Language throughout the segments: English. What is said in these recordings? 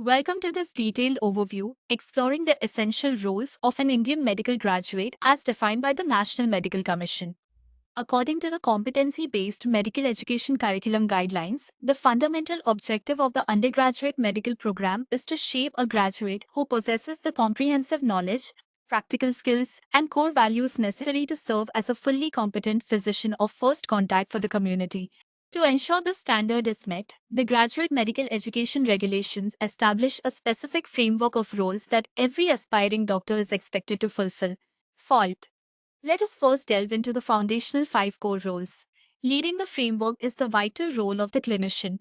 Welcome to this detailed overview exploring the essential roles of an Indian medical graduate as defined by the National Medical Commission. According to the competency based medical education curriculum guidelines, the fundamental objective of the undergraduate medical program is to shape a graduate who possesses the comprehensive knowledge, practical skills, and core values necessary to serve as a fully competent physician of first contact for the community. To ensure this standard is met, the graduate medical education regulations establish a specific framework of roles that every aspiring doctor is expected to fulfill. Fault. Let us first delve into the foundational five core roles. Leading the framework is the vital role of the clinician.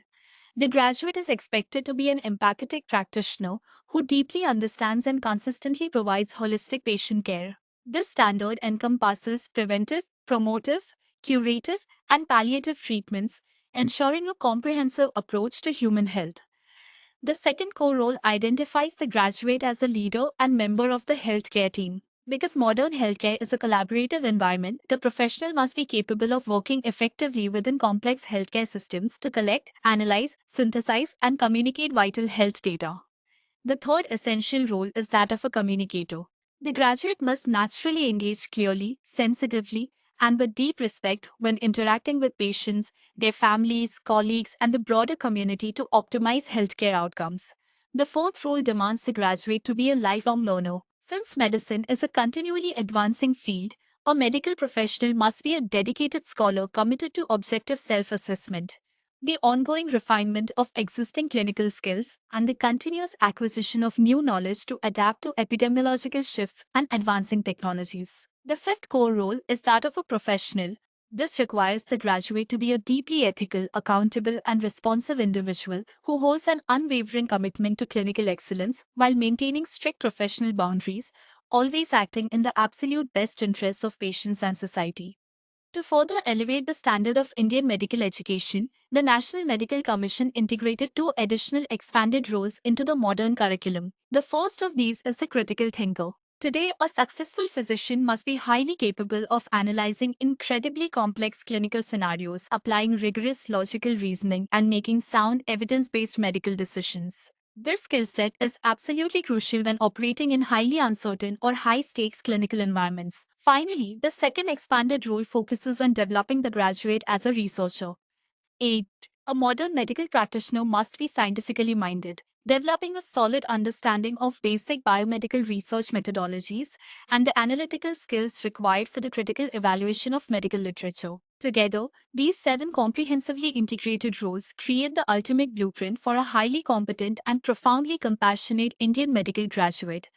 The graduate is expected to be an empathetic practitioner who deeply understands and consistently provides holistic patient care. This standard encompasses preventive, promotive, curative, and palliative treatments, ensuring a comprehensive approach to human health. The second core role identifies the graduate as a leader and member of the healthcare team. Because modern healthcare is a collaborative environment, the professional must be capable of working effectively within complex healthcare systems to collect, analyze, synthesize, and communicate vital health data. The third essential role is that of a communicator. The graduate must naturally engage clearly, sensitively, and with deep respect when interacting with patients, their families, colleagues, and the broader community to optimize healthcare outcomes. The fourth role demands the graduate to be a lifelong learner. Since medicine is a continually advancing field, a medical professional must be a dedicated scholar committed to objective self assessment, the ongoing refinement of existing clinical skills, and the continuous acquisition of new knowledge to adapt to epidemiological shifts and advancing technologies. The fifth core role is that of a professional. This requires the graduate to be a deeply ethical, accountable, and responsive individual who holds an unwavering commitment to clinical excellence while maintaining strict professional boundaries, always acting in the absolute best interests of patients and society. To further elevate the standard of Indian medical education, the National Medical Commission integrated two additional expanded roles into the modern curriculum. The first of these is the critical thinker. Today, a successful physician must be highly capable of analyzing incredibly complex clinical scenarios, applying rigorous logical reasoning, and making sound evidence based medical decisions. This skill set is absolutely crucial when operating in highly uncertain or high stakes clinical environments. Finally, the second expanded role focuses on developing the graduate as a researcher. 8. A modern medical practitioner must be scientifically minded, developing a solid understanding of basic biomedical research methodologies and the analytical skills required for the critical evaluation of medical literature. Together, these seven comprehensively integrated roles create the ultimate blueprint for a highly competent and profoundly compassionate Indian medical graduate,